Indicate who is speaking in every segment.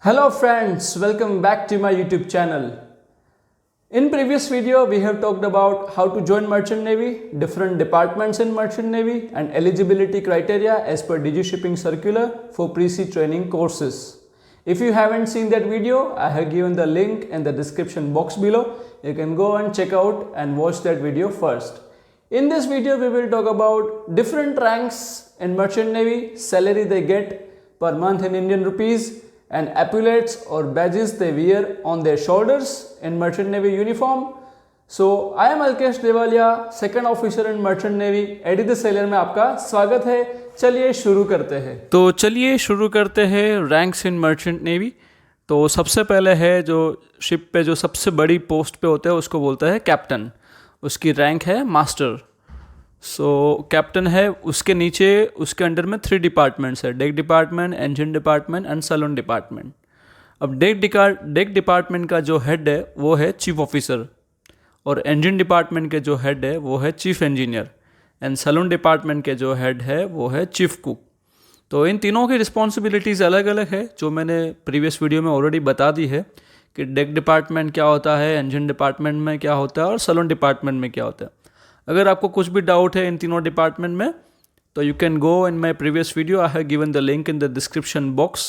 Speaker 1: Hello friends, welcome back to my YouTube channel. In previous video, we have talked about how to join Merchant Navy, different departments in Merchant Navy and eligibility criteria as per DG Shipping Circular for pre-sea training courses. If you haven't seen that video, I have given the link in the description box below. You can go and check out and watch that video first. In this video, we will talk about different ranks in Merchant Navy, salary they get per month in Indian rupees, and epaulets or badges they wear on their shoulders in Merchant Navy uniform. So I am Alkesh Devalia, second officer in Merchant Navy. Addy the sailor में आपका स्वागत है. चलिए शुरू करते हैं ranks in merchant navy. तो सबसे पहले है जो शिप पे जो सबसे बड़ी पोस्ट पे होता है उसको बोलता है कैप्टन. उसकी रैंक है मास्टर. सो कैप्टन है. उसके नीचे उसके अंडर में 3 डिपार्टमेंट्स है: deck department, engine department and saloon department. अब डेक डिपार्टमेंट का जो हेड है वो है चीफ ऑफिसर, और इंजन डिपार्टमेंट के जो हेड है वो है chief engineer, and saloon department के जो हेड है वो है चीफ कुक. तो इन तीनों की रिस्पॉन्सिबिलिटीज़ अलग अलग है, जो मैंने प्रीवियस वीडियो में ऑलरेडी बता दी है कि डेक डिपार्टमेंट क्या होता है, इंजन डिपार्टमेंट में क्या होता है और सैलून डिपार्टमेंट में क्या होता है. अगर आपको कुछ भी डाउट है इन तीनों डिपार्टमेंट में तो you can go in my previous video. I have given the link in the description box,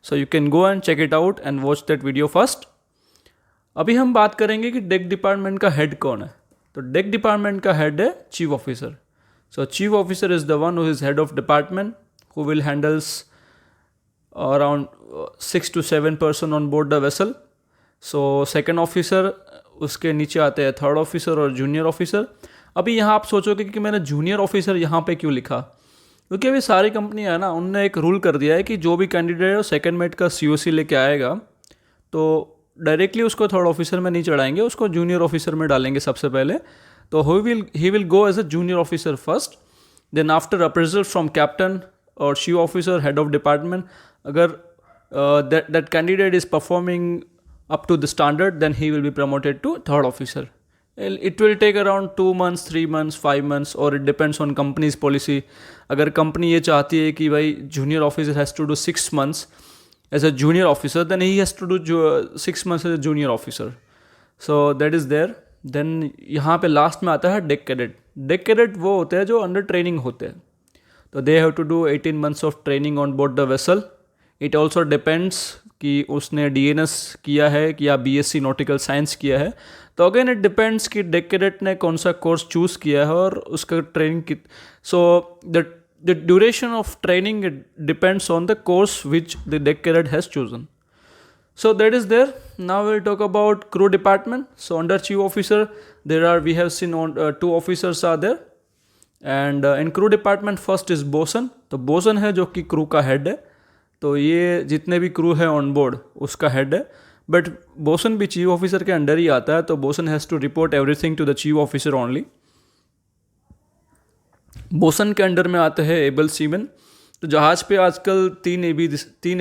Speaker 1: so you can go and check it out and watch that video first. अभी हम बात करेंगे कि deck department का head कौन है. तो deck department का हेड है chief officer. So chief officer is the one who is head of department, who will handles around 6 to 7 person on board the vessel. So second officer, उसके नीचे आते हैं थर्ड ऑफिसर और junior officer. अभी यहाँ आप सोचोगे कि मैंने जूनियर ऑफिसर यहाँ पे क्यों लिखा, क्योंकि अभी सारी कंपनियाँ है ना, उनने एक रूल कर दिया है कि जो भी कैंडिडेट है सेकंड मेट का COC लेके आएगा तो डायरेक्टली उसको थर्ड ऑफिसर में नहीं चढ़ाएंगे, उसको जूनियर ऑफिसर में डालेंगे सबसे पहले. तो he will go as a junior officer first, then after appraisal from captain or chief officer, head of department, agar that candidate is performing up to the standard, then he will be promoted to third officer. It will take around 2 months, 3 months, 5 months, or it depends on company's policy. अगर company ये चाहती है कि भाई junior officer has to do 6 months as a junior officer, then he has to do 6 months as a junior officer. So that is there. Then यहाँ पे last में आता है deck cadet. Deck cadet वो होते हैं जो under training होते हैं. तो they have to do 18 months of training on board the vessel. It also depends कि उसने DNS किया है कि या BSc नॉटिकल साइंस किया है. तो अगेन इट डिपेंड्स कि डेक कैडेट ने कौन सा कोर्स चूज़ किया है और उसका ट्रेनिंग की. So the duration of training it depends on the course which the deck cadet has chosen. So that is there. Now we'll talk about crew department. So under chief officer we have seen 2 officers are there. And in crew department first is boson. तो boson है जो कि crew का head है. तो ये जितने भी क्रू है ऑन बोर्ड उसका हेड है, बट बोसन भी चीफ ऑफिसर के अंडर ही आता है. तो bosun has to report everything to the chief officer only. Bosun के अंडर में आते हैं एबल सीमन. तो जहाज़ पे आजकल 3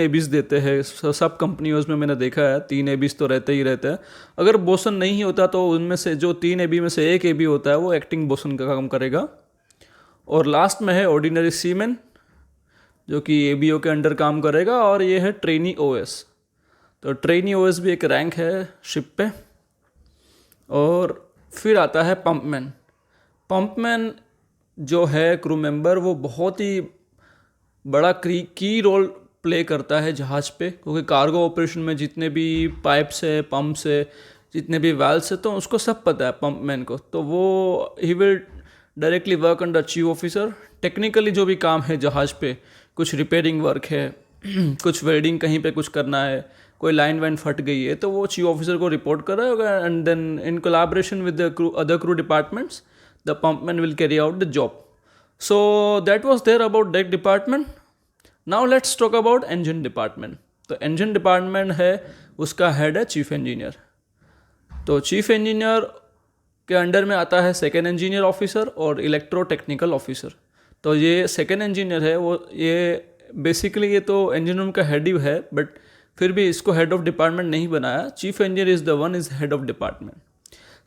Speaker 1: ABs देते हैं. सब कंपनियों में मैंने देखा है 3 ABs तो रहते ही रहते हैं. अगर बोसन नहीं होता तो उनमें से जो 3 AB में से 1 AB होता है वो एक्टिंग बोसन का काम करेगा. और लास्ट में है ऑर्डिनरी सीमैन जो कि ABO के अंडर काम करेगा, और ये है ट्रेनी OS. तो ट्रेनी OS भी एक रैंक है शिप पे. और फिर आता है पंपमैन. पंपमैन जो है क्रू मेंबर, वो बहुत ही बड़ा की रोल प्ले करता है जहाज़ पे, क्योंकि कार्गो ऑपरेशन में जितने भी पाइप्स है, पम्प्स है, जितने भी वाल्व्स है, तो उसको सब पता है पंपमैन को. तो वो he will directly work under chief officer. Technically जो भी काम है जहाज़ पे, कुछ रिपेयरिंग वर्क है, कुछ वेल्डिंग कहीं पे कुछ करना है, कोई लाइन वाइन फट गई है, तो वो चीफ ऑफिसर को रिपोर्ट कर रहा होगा. And then in collaboration with the other crew departments the pumpman will carry out the job. So that was there about deck department. Now let's talk about engine department. तो engine department है, उसका head है chief engineer. तो chief engineer के under में आता है second engineer officer और इलेक्ट्रो टेक्निकल ऑफिसर. तो ये सेकेंड इंजीनियर है, वो ये बेसिकली ये तो इंजन रूम का हेड ही है, बट फिर भी इसको हेड ऑफ डिपार्टमेंट नहीं बनाया. Chief engineer is the one is head of department.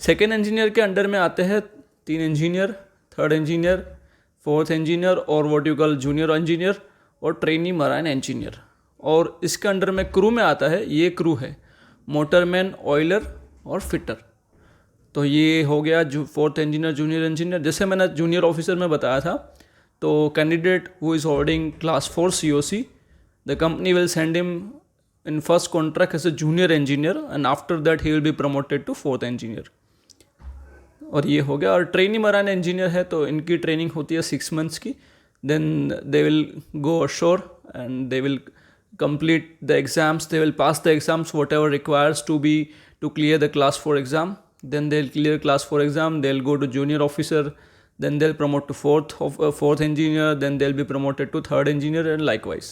Speaker 1: Second engineer के अंडर में आते हैं 3 engineer, third engineer, fourth engineer और what you call junior engineer और ट्रेनी मराइन इंजीनियर. और इसके अंडर में क्रू में आता है, ये क्रू है मोटरमैन, ऑयलर और फिटर। तो ये हो गया जो फोर्थ इंजीनियर, जूनियर इंजीनियर। जैसे मैंने जूनियर ऑफिसर में बताया था, तो candidate who is holding class 4 COC, the company will send him in first contract as a junior engineer and after that he will be promoted to fourth engineer. और ये हो गया। और ट्रेनिंग मरान engineer है तो इनकी ट्रेनिंग होती है 6 months की। Then they will go ashore and they will complete the exams, they will pass the exams whatever requires to clear the class 4 exam. Then they'll clear class 4 exam, they'll go to junior officer, then they'll promote to fourth engineer, then they'll be promoted to third engineer, and likewise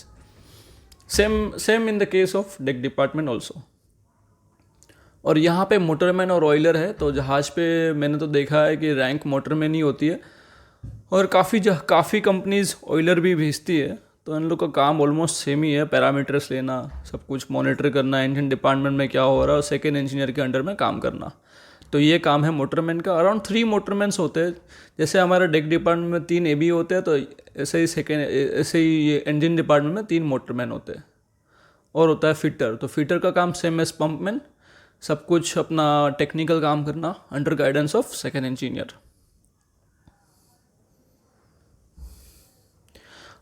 Speaker 1: same in the case of deck department also. और यहाँ पे motorman और Euler है, तो जहाज़ पे मैंने तो देखा है कि रैंक मोटरमैन ही होती है, और काफ़ी कंपनीज ऑयलर भी भेजती है। तो इन लोग का काम ऑलमोस्ट सेम ही है, पैरामीटर्स लेना, सब कुछ मॉनिटर करना, इंजन डिपार्टमेंट में क्या हो रहा है, और सेकेंड इंजीनियर के अंडर में काम करना। तो ये काम है मोटरमैन का। अराउंड 3 मोटरमैन्स होते हैं। जैसे हमारे डेक डिपार्टमेंट में 3 AB होते हैं, तो ऐसे ही ये इंजन डिपार्टमेंट में 3 मोटरमैन होते हैं। और होता है फिटर। तो फिटर का काम सेम एज पंपमैन, सब कुछ अपना टेक्निकल काम करना under guidance of second engineer.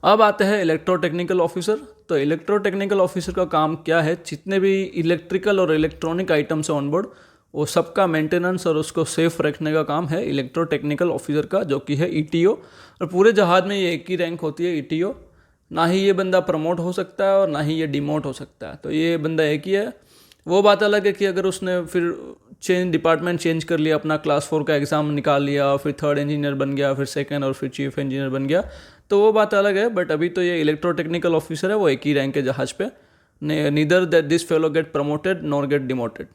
Speaker 1: अब आते हैं इलेक्ट्रोटेक्निकल ऑफिसर। तो इलेक्ट्रोटेक्निकल ऑफिसर का काम क्या है, जितने भी इलेक्ट्रिकल और इलेक्ट्रॉनिक आइटम्स हैं ऑनबोर्ड, वो सबका मेंटेनेंस और उसको सेफ रखने का काम है इलेक्ट्रोटेक्निकल ऑफिसर का, जो कि है ETO। और पूरे जहाज़ में ये एक ही रैंक होती है, ETO। ना ही ये बंदा प्रमोट हो सकता है और ना ही ये डिमोट हो सकता है। तो ये बंदा एक ही है। वो बात अलग है कि अगर उसने फिर डिपार्टमेंट चेंज कर लिया, अपना क्लास 4 का एग्ज़ाम निकाल लिया, फिर थर्ड इंजीनियर बन गया, फिर सेकंड और फिर चीफ इंजीनियर बन गया, तो वो बात अलग है। बट अभी तो ये इलेक्ट्रोटेक्निकल ऑफिसर है, वो एक ही रैंक है जहाज़ पे। Neither that this fellow get promoted nor get demoted,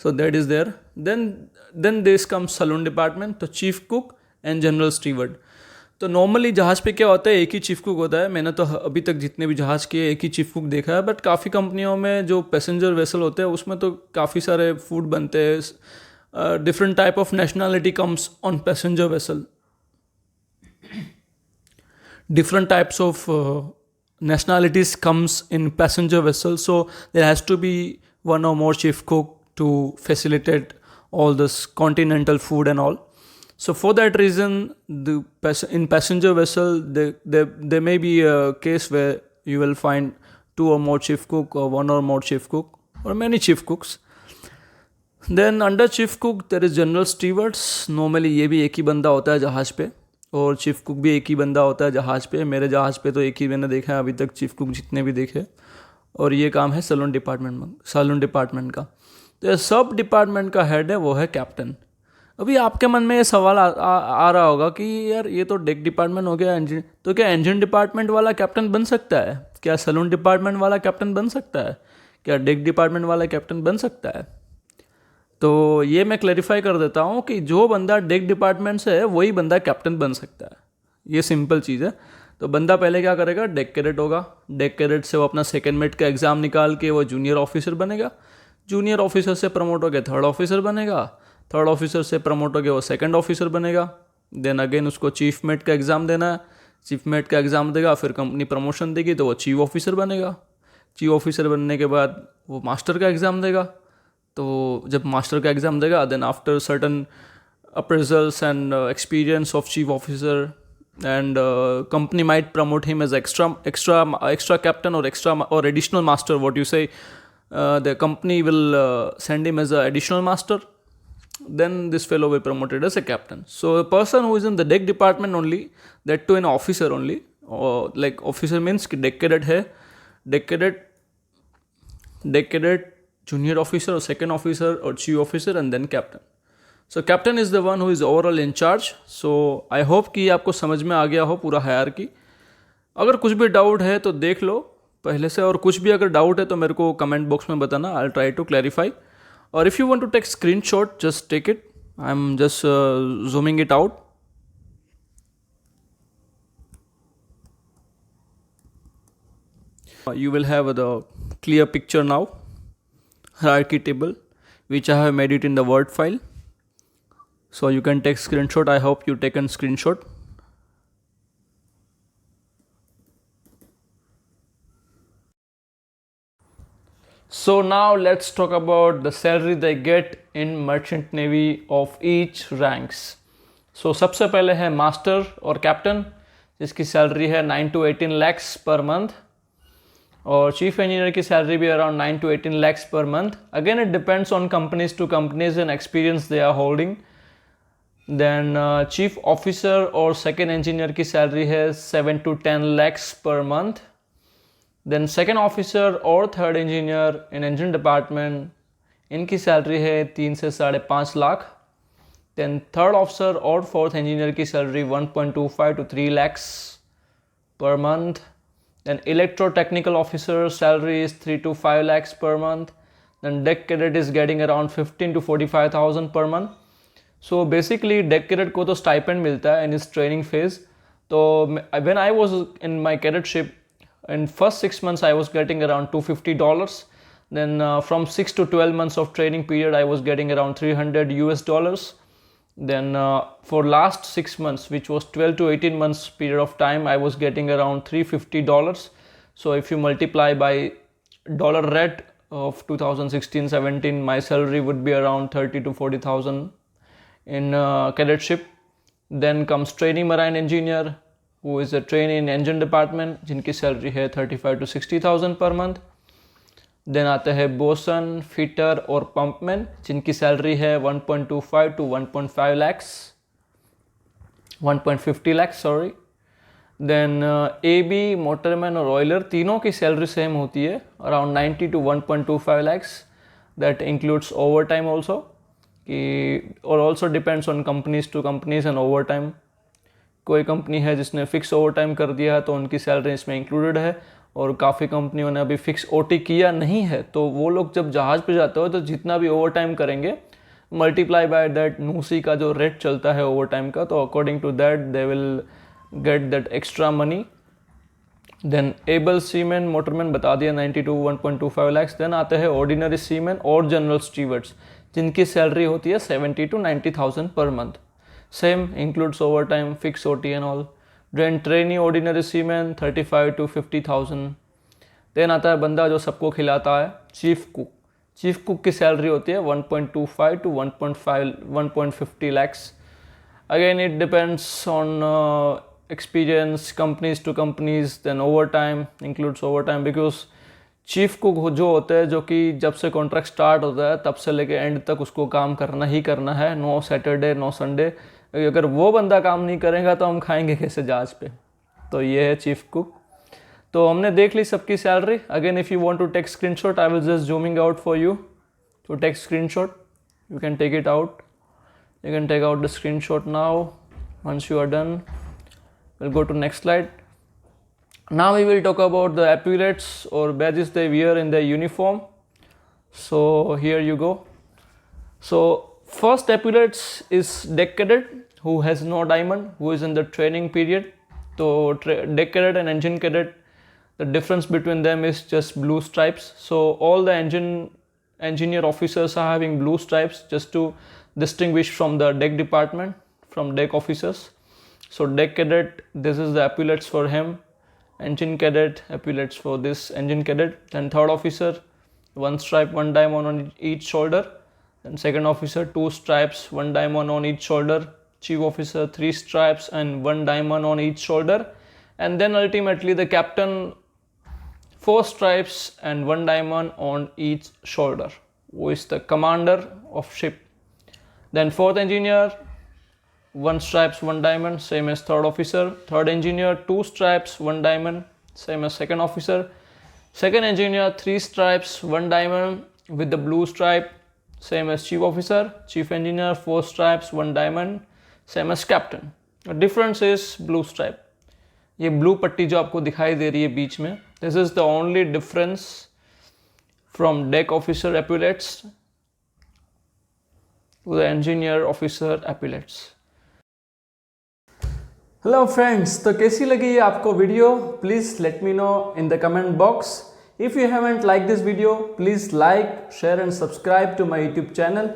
Speaker 1: so that is there. Then this comes saloon department. तो chief cook and general steward. तो नॉर्मली जहाज़ पे क्या होता है, एक ही चीफ कुक होता है। मैंने तो अभी तक जितने भी जहाज़ के एक ही चीफ कुक देखा है। बट काफ़ी कंपनियों में जो पैसेंजर वेसल होते हैं उसमें तो काफ़ी सारे फूड बनते हैं। Different type of nationality comes on passenger vessel. Different types of nationalities comes in passenger vessels, so there has to be one or more chief cook to facilitate all this continental food and all. So for that reason, in passenger vessel there may be a case where you will find 2 or more chief cook or 1 or more chief cook or many chief cooks. Then under chief cook there is general stewards. Normally ये भी एक ही बंदा होता है जहाज़ पे, और chief cook भी एक ही बंदा होता है जहाज़ पे। मेरे जहाज़ पे तो एक ही मैंने देखा है अभी तक, चीफ कुक जितने भी देखे। और ये काम है सैलून डिपार्टमेंट का। तो ये सब डिपार्टमेंट का हेड है, वो है कैप्टन। अभी आपके मन में ये सवाल आ रहा होगा कि यार ये तो डेक डिपार्टमेंट हो गया, इंजन, तो क्या इंजन डिपार्टमेंट वाला कैप्टन बन सकता है? क्या सैलून डिपार्टमेंट वाला कैप्टन बन सकता है? क्या डेक डिपार्टमेंट वाला कैप्टन बन सकता है? तो ये मैं क्लैरिफाई कर देता हूँ कि जो बंदा डेक डिपार्टमेंट से है वही बंदा कैप्टन बन सकता है। ये सिंपल चीज़ है। तो बंदा पहले क्या करेगा, डेक कैडेट होगा। डेक कैडेट से वो अपना सेकेंड मेट का एग्ज़ाम निकाल के वो जूनियर ऑफिसर बनेगा। जूनियर ऑफिसर से प्रमोट होकर थर्ड ऑफिसर बनेगा। थर्ड ऑफिसर से प्रमोट होकर वो सेकेंड ऑफिसर बनेगा। देन अगेन उसको चीफ मेट का एग्ज़ाम देना है। चीफ मेट का एग्ज़ाम देगा, फिर कंपनी प्रमोशन देगी तो वो चीफ ऑफिसर बनेगा। चीफ ऑफिसर बनने के बाद वो मास्टर का एग्ज़ाम देगा। तो जब मास्टर का एग्ज़ाम देगा, then after certain appraisals and experience of chief officer and company might promote him as extra captain और additional master, what you say, the company will send him as a additional master, then this fellow will be promoted as a captain. So a person who is in the deck department only, that too an officer only, or like officer means कि deck cadet है, deck cadet junior officer or second officer or chief officer and then captain. So captain is the one who is overall in charge. So I hope कि आपको समझ में आ गया हो पूरा hierarchy. अगर कुछ भी डाउट है तो देख लो पहले से, और कुछ भी अगर डाउट है तो मेरे को कमेंट बॉक्स में बताना, I will try to clarify. Or if you want to take screenshot, just take it. I'm just zooming it out. You will have the clear picture now, hierarchy table, which I have made it in the Word file. So you can take screenshot. I hope you taken screenshot. So now let's talk about the salary they get in Merchant Navy of each ranks. So सबसे पहले है master और captain, जिसकी salary है 9 to 18 lakhs per month, और chief engineer की salary भी around 9 to 18 lakhs per month. Again it depends on companies to companies and experience they are holding. Then chief officer और सेकेंड इंजीनियर की salary है 7 to 10 lakhs per month. Then second officer और third engineer in engine department, इनकी salary है 3 से 5.5 lakh. Then third officer और fourth engineer की salary 1.25 to 3 lakhs per month. Then electrotechnical officer salary is 3 to 5 lakhs per month. Then deck cadet is getting around 15 to 45,000 per month. So basically deck cadet को तो stipend मिलता है in his training phase. तो when I was in my cadetship, in first 6 months I was getting around $250. Then from 6 to 12 months of training period I was getting around $300. Then for last 6 months, which was 12 to 18 months period of time, I was getting around $350. So if you multiply by dollar rate of 2016-17, my salary would be around 30 to 40,000 in cadetship. Then comes trainee marine engineer, who is a trainee in engine department, जिनकी salary है 35 to 60,000 per month. Then आते हैं boson, fitter और पंपमैन, जिनकी salary है 1.25 to 1.5 lakhs, 1.50 lakhs sorry. Then AB, motorman और oiler, तीनों की सैलरी सेम होती है, around 90 to 1.25 lakhs. That includes overtime also, कि और also depends on companies to companies and overtime. कोई कंपनी है जिसने फिक्स ओवर टाइम कर दिया है तो उनकी सैलरी इसमें इंक्लूडेड है, और काफ़ी कंपनियों ने अभी फिक्स ओटी किया नहीं है, तो वो लोग जब जहाज़ पे जाते हो तो जितना भी ओवर टाइम करेंगे मल्टीप्लाई बाय दैट नूसी का जो रेट चलता है ओवर टाइम का, तो according to that they will get that extra money. Then able seaman, motorman बता दिया 90 to 1.25 lakhs. देन आते हैं ऑर्डिनरी सीमैन और जनरल स्टीवर्ड्स, जिनकी सैलरी होती है 70 to 90,000 per month. Same includes overtime, fix OT and all. Then trainee ordinary seaman 35 to 50,000. Then आता है बंदा जो सबको खिलाता है, चीफ कुक. चीफ कुक की सैलरी होती है 1.25 to 1.50 lakhs. Again it depends on experience, companies to companies. Then overtime includes overtime, because chief cook जो होते हैं, जो कि जब से कॉन्ट्रैक्ट स्टार्ट होता है तब से लेके एंड तक उसको काम करना ही करना है, नो सैटरडे नो संडे. अगर वो बंदा काम नहीं करेगा तो हम खाएंगे कैसे जहाज पे. तो ये है चीफ कुक. तो हमने देख ली सबकी salary. Again if you want to take screenshot, I will just zooming out for you to take screenshot. You can take it out. You can take out the screenshot now. Once you are done, we'll go to next slide. Now we will talk about the epaulets or badges they wear in their uniform. So here you go. So first epaulets is deck cadet, who has no diamond, who is in the training period. So deck cadet and engine cadet, the difference between them is just blue stripes. So all the engineer officers are having blue stripes just to distinguish from the deck department, from deck officers. So deck cadet, this is the epaulets for him. Engine cadet, epaulets for this engine cadet. Then third officer, 1 stripe, 1 diamond on each shoulder. Then second officer, 2 stripes, 1 diamond on each shoulder. Chief officer, 3 stripes and 1 diamond on each shoulder. And then ultimately the captain, 4 stripes and 1 diamond on each shoulder, who is the commander of ship. Then fourth engineer, 1 stripes, 1 diamond, same as third officer. Third engineer, 2 stripes, 1 diamond, same as second officer. Second engineer, 3 stripes, 1 diamond with the blue stripe, same as chief officer. Chief engineer, 4 stripes, 1 diamond, same as captain. The difference is blue stripe. ये blue पट्टी जो आपको दिखाई दे रही है बीच में, this is the only difference from deck officer epaulets to the engineer officer epaulets. Hello friends, तो कैसी लगी ये आपको video? Please let me know in the comment box. If you haven't like this video, please like, share and subscribe to my YouTube channel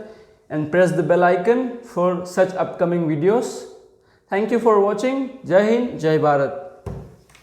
Speaker 1: and press the bell icon for such upcoming videos. Thank you for watching. जय हिंद, जय भारत.